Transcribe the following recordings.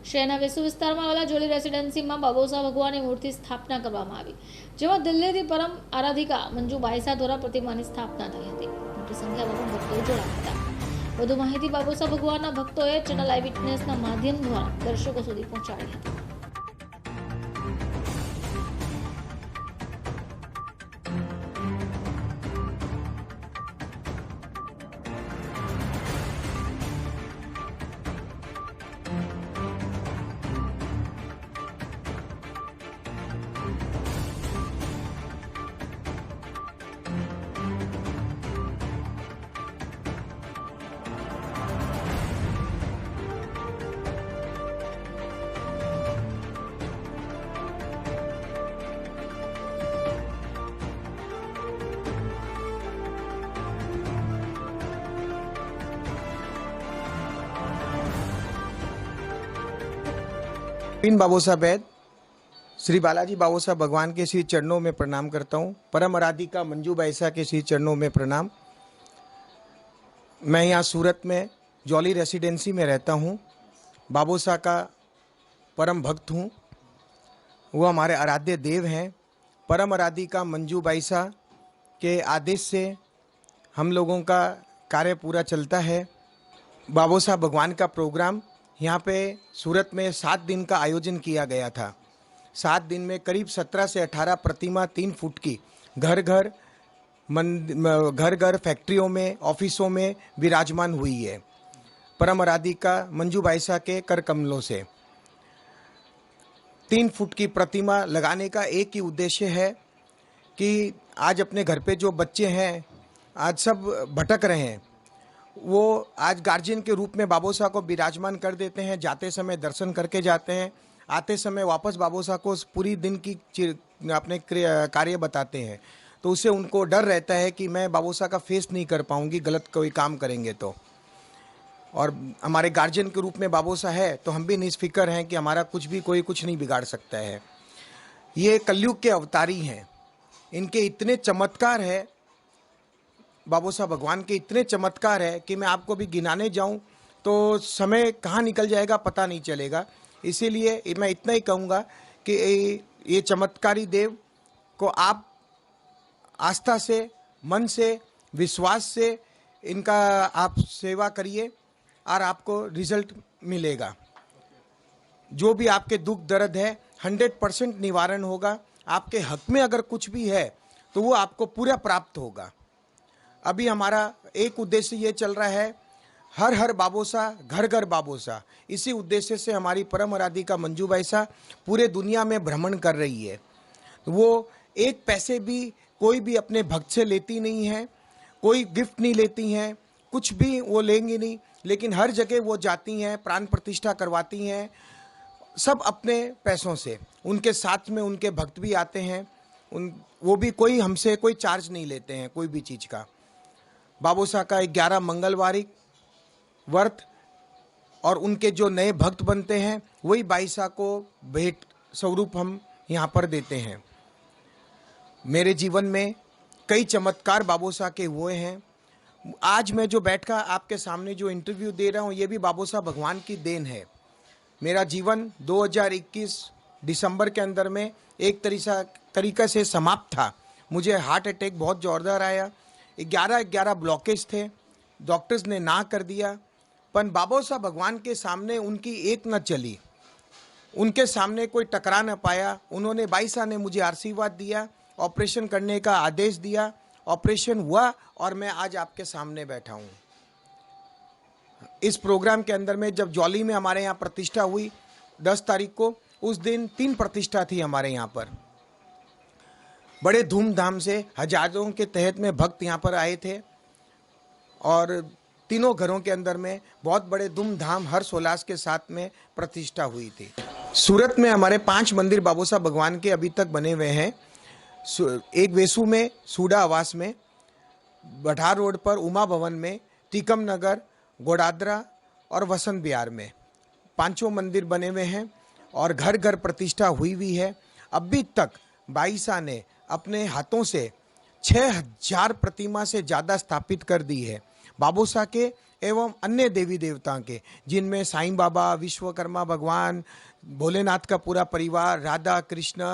શહેરના વેસુ વિસ્તારમાં આવેલા જોલી રેસિડેન્સીમાં બાબોસા ભગવાનની મૂર્તિ સ્થાપના કરવામાં આવી, જેમાં દિલ્હીથી પરમ આરાધિકા મંજુ બાઈસા દ્વારા પ્રતિમાની સ્થાપના થઈ હતી. મોટી સંખ્યામાં ભક્તો જોડાયા હતા. વધુ માહિતી બાબોસા ભગવાનના ભક્તોએ ચેનલ આઈ વિટનેસના માધ્યમ દ્વારા દર્શકો સુધી પહોંચાડી હતી. इन बाबोसा वैद श्री बालाजी बाबोसा भगवान के श्री चरणों में प्रणाम करता हूँ। परम आराधिका मंजू बाईसा के श्री चरणों में प्रणाम। मैं यहाँ सूरत में जॉली रेसिडेंसी में रहता हूँ। बाबोसा का परम भक्त हूँ। वो हमारे आराध्य देव हैं। परम आराधिका मंजू बाईसा के आदेश से हम लोगों का कार्य पूरा चलता है। बाबोसा भगवान का प्रोग्राम यहाँ पे सूरत में 7 दिन का आयोजन किया गया था। 7 दिन में करीब 17 से 18 प्रतिमा 3 फुट की घर घर फैक्ट्रियों में, ऑफिसों में विराजमान हुई है। परम आराधिका मंजू बाईसा के कर कमलों से 3 फुट की प्रतिमा लगाने का एक ही उद्देश्य है कि आज अपने घर पे जो बच्चे हैं, आज सब भटक रहे हैं, वो आज गार्जियन के रूप में बाबोसा को विराजमान कर देते हैं। जाते समय दर्शन करके जाते हैं, आते समय वापस बाबोसा को पूरी दिन की अपने कार्य बताते हैं। तो उससे उनको डर रहता है कि मैं बाबोसा का फेस नहीं कर पाऊंगी गलत कोई काम करेंगे तो। और हमारे गार्जियन के रूप में बाबोसा है तो हम भी निष्फिक्र हैं कि हमारा कुछ भी कोई कुछ नहीं बिगाड़ सकता है। ये कलयुग के अवतारी हैं। इनके इतने चमत्कार है, बाबोसा भगवान के इतने चमत्कार है कि मैं आपको भी गिनाने जाऊं तो समय कहाँ निकल जाएगा पता नहीं चलेगा। इसीलिए मैं इतना ही कहूँगा कि ये चमत्कारी देव को आप आस्था से, मन से, विश्वास से इनका आप सेवा करिए और आपको रिजल्ट मिलेगा। जो भी आपके दुख दर्द है 100% निवारण होगा। आपके हक में अगर कुछ भी है तो वो आपको पूरा प्राप्त होगा। अभी हमारा एक उद्देश्य ये चल रहा है, हर हर बाबोसा घर घर बाबोसा। इसी उद्देश्य से हमारी परम आराधिका मंजू बाईसा पूरे दुनिया में भ्रमण कर रही है। वो एक पैसे भी कोई भी अपने भक्त से लेती नहीं है, कोई गिफ्ट नहीं लेती हैं, कुछ भी वो लेंगी नहीं, लेकिन हर जगह वो जाती हैं, प्राण प्रतिष्ठा करवाती हैं, सब अपने पैसों से। उनके साथ में उनके भक्त भी आते हैं, वो भी कोई हमसे कोई चार्ज नहीं लेते हैं कोई भी चीज़ का। बाबोसा का 11 मंगलवारी व्रत और उनके जो नए भक्त बनते हैं वही बाईसा को भेंट स्वरूप हम यहाँ पर देते हैं। मेरे जीवन में कई चमत्कार बाबोसा के हुए हैं। आज मैं जो बैठकर आपके सामने जो इंटरव्यू दे रहा हूँ ये भी बाबोसा भगवान की देन है। मेरा जीवन 2021 दिसंबर के अंदर में एक तरीका से समाप्त था। मुझे हार्ट अटैक बहुत ज़ोरदार आया। 11 ब्लॉकेज थे, डॉक्टर्स ने ना कर दिया, पर बाबोसा भगवान के सामने उनकी एक न चली, उनके सामने कोई टकरा न पाया। उन्होंने बाईसा ने मुझे आशीर्वाद दिया, ऑपरेशन करने का आदेश दिया, ऑपरेशन हुआ और मैं आज आपके सामने बैठा हूँ। इस प्रोग्राम के अंदर में जब जॉली में हमारे यहाँ प्रतिष्ठा हुई 10 तारीख को, उस दिन 3 प्रतिष्ठा थी हमारे यहाँ पर। बड़े धूमधाम से हजारों के तहत में भक्त यहाँ पर आए थे और तीनों घरों के अंदर में बहुत बड़े धूमधाम हर्षोल्लास के साथ में प्रतिष्ठा हुई थी। सूरत में हमारे 5 मंदिर बाबोसा भगवान के अभी तक बने हुए हैं। एक वेसू में, सूडा आवास में, बठार रोड पर उमा भवन में, टीकम नगर, गोडादरा और वसंत विहार में 5 मंदिर बने हुए हैं और घर घर प्रतिष्ठा हुई है। अभी तक बाईसा ने अपने हाथों से 6000 प्रतिमा से ज़्यादा स्थापित कर दी है। बाबोसा के एवं अन्य देवी देवता के, जिनमें साईं बाबा, विश्वकर्मा भगवान, भोलेनाथ का पूरा परिवार, राधा कृष्ण,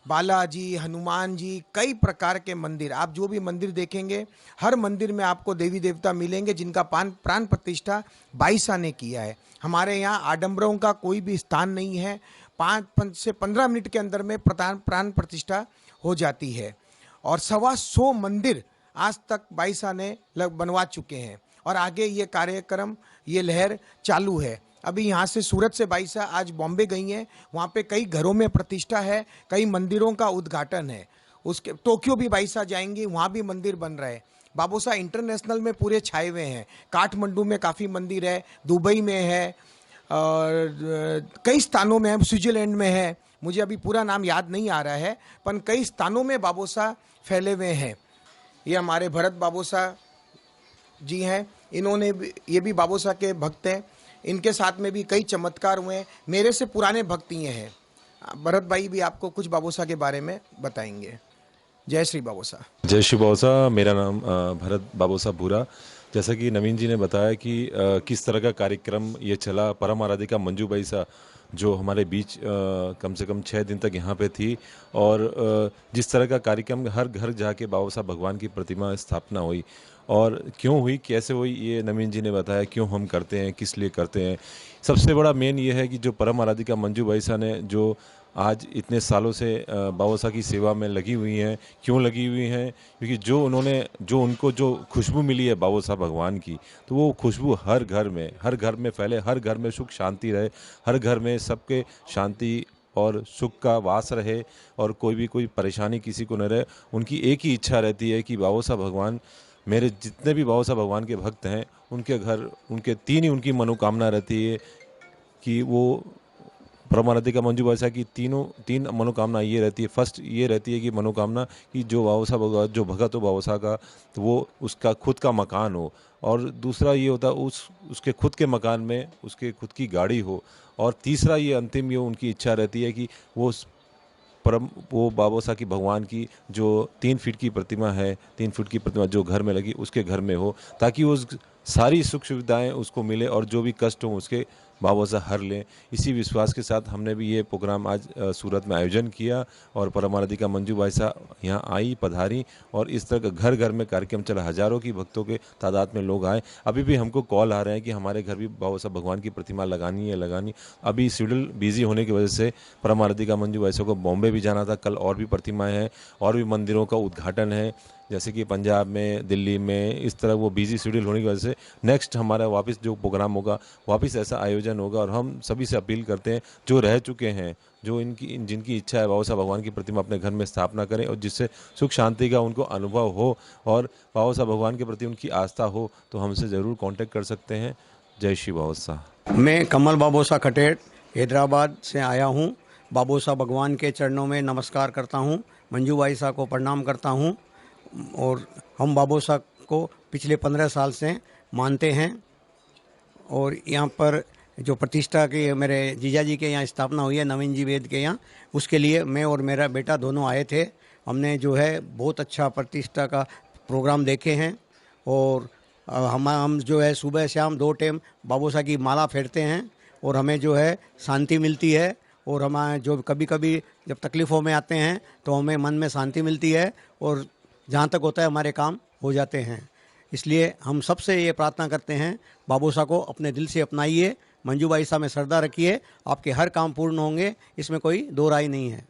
बालाजी, हनुमान जी, कई प्रकार के मंदिर, आप जो भी मंदिर देखेंगे हर मंदिर में आपको देवी देवता मिलेंगे जिनका प्राण प्रतिष्ठा बाईसा ने किया है। हमारे यहाँ आडंबरों का कोई भी स्थान नहीं है। 5 से 15 मिनट के अंदर में प्राण प्रतिष्ठा हो जाती है और 125 मंदिर आज तक बाईसा ने बनवा चुके हैं और आगे ये कार्यक्रम, ये लहर चालू है। अभी यहाँ से सूरत से बाईसा आज बॉम्बे गई हैं, वहाँ पे कई घरों में प्रतिष्ठा है, कई मंदिरों का उद्घाटन है। उसके टोक्यो भी बाईसा जाएंगी, वहाँ भी मंदिर बन रहे हैं। बाबूसा इंटरनेशनल में पूरे छाए हुए हैं। काठमांडू में काफ़ी मंदिर है, दुबई में है और कई स्थानों में है, स्विट्जरलैंड में है, मुझे अभी पूरा नाम याद नहीं आ रहा है, पर कई स्थानों में बाबूसा फैले हुए हैं। ये हमारे भरत बाबूसा जी हैं, इन्होंने ये भी बाबूसा के भक्त हैं, इनके साथ में भी कई चमत्कार हुए हैं। मेरे से पुराने भक्त ये हैं। भरत भाई भी आपको कुछ बाबूसा के बारे में बताएंगे। जय श्री बाबूसा। जय श्री बाबूसा। मेरा नाम भरत बाबूसा भूरा। जैसा कि नवीन जी ने बताया कि किस तरह का कार्यक्रम ये चला, परम आराधिका मंजू बाईसा जो हमारे बीच कम से कम 6 दिन तक यहाँ पे थी और जिस तरह का कार्यक्रम हर घर जाके बाबूसा भगवान की प्रतिमा स्थापना हुई और क्यों हुई, कैसे हुई, ये नवीन जी ने बताया। क्यों हम करते हैं, किस लिए करते हैं। सबसे बड़ा मेन ये है कि जो परम आराधिका मंजू बाईसा ने जो आज इतने सालों से बाबूसा की सेवा में लगी हुई हैं, क्यों लगी हुई हैं, क्योंकि जो उनको जो खुशबू मिली है बाबूसा भगवान की, तो वो खुशबू हर घर में फैले, हर घर में सुख शांति रहे, हर घर में सबके शांति और सुख का वास रहे और कोई परेशानी किसी को न रहे। उनकी एक ही इच्छा रहती है कि बाबूसा भगवान, मेरे जितने भी बाबूसा भगवान के भक्त हैं, उनके घर, उनके 3 ही उनकी मनोकामना रहती है कि वो परम आराधिका मंजू बाईसा की 3 मनोकामना ये रहती है। फर्स्ट ये रहती है कि मनोकामना कि जो बाबूसा भगवान, जो भगत हो बाबूसा का, तो वो उसका खुद का मकान हो, और दूसरा ये होता है उसके खुद के मकान में उसके खुद की गाड़ी हो, और तीसरा ये अंतिम ये उनकी इच्छा रहती है कि वो बाबूसा की भगवान की जो 3 फीट की प्रतिमा है, 3 फीट की प्रतिमा जो घर में लगी उसके घर में हो, ताकि वो सारी सुख सुविधाएं उसको मिले और जो भी कष्ट हो उसके बाबूसा हर लें। इसी विश्वास के साथ हमने भी ये प्रोग्राम आज सूरत में आयोजन किया और परम आराधिका मंजू बाईसा यहाँ आई, पधारी और इस तरह का घर घर में कार्यक्रम चला। हजारों की भक्तों के तादाद में लोग आए। अभी भी हमको कॉल आ रहे हैं कि हमारे घर भी बाबूसा भगवान की प्रतिमा लगानी। अभी शेड्यूल बिजी होने की वजह से परम आराधिका मंजू बाईसा को बॉम्बे भी जाना था। कल और भी प्रतिमाएँ हैं और भी मंदिरों का उद्घाटन है, जैसे कि पंजाब में, दिल्ली में, इस तरह वो बिजी शेड्यूल होने की वजह से नेक्स्ट हमारा वापस जो प्रोग्राम होगा, वापस ऐसा आयोजन होगा। और हम सभी से अपील करते हैं जो रह चुके हैं, जो जिनकी इच्छा है बाबूसा भगवान की प्रतिमा अपने घर में स्थापना करें और जिससे सुख शांति का उनको अनुभव हो और बाबूसा भगवान के प्रति उनकी आस्था हो, तो हमसे ज़रूर कॉन्टेक्ट कर सकते हैं। जय श्री बाबूसा। मैं कमल बाबूसा खटेड़ हैदराबाद से आया हूँ। बाबूसा भगवान के चरणों में नमस्कार करता हूँ, मंजू बाईसा को प्रणाम करता हूँ और हम बाबूसा को पिछले 15 साल से मानते हैं। और यहाँ पर जो प्रतिष्ठा की मेरे जीजा जी के यहाँ स्थापना हुई है, नवीन जी वेद के यहाँ, उसके लिए मैं और मेरा बेटा दोनों आए थे। हमने जो है बहुत अच्छा प्रतिष्ठा का प्रोग्राम देखे हैं और हम जो है सुबह शाम 2 टाइम बाबूसा की माला फेरते हैं और हमें जो है शांति मिलती है। और हमारे जो कभी जब तकलीफ़ों में आते हैं तो हमें मन में शांति मिलती है और जहाँ तक होता है हमारे काम हो जाते हैं। इसलिए हम सबसे ये प्रार्थना करते हैं, बाबूसा को अपने दिल से अपनाइए, मंजू बाईसा में श्रद्धा रखिए, आपके हर काम पूर्ण होंगे, इसमें कोई दो राय नहीं है।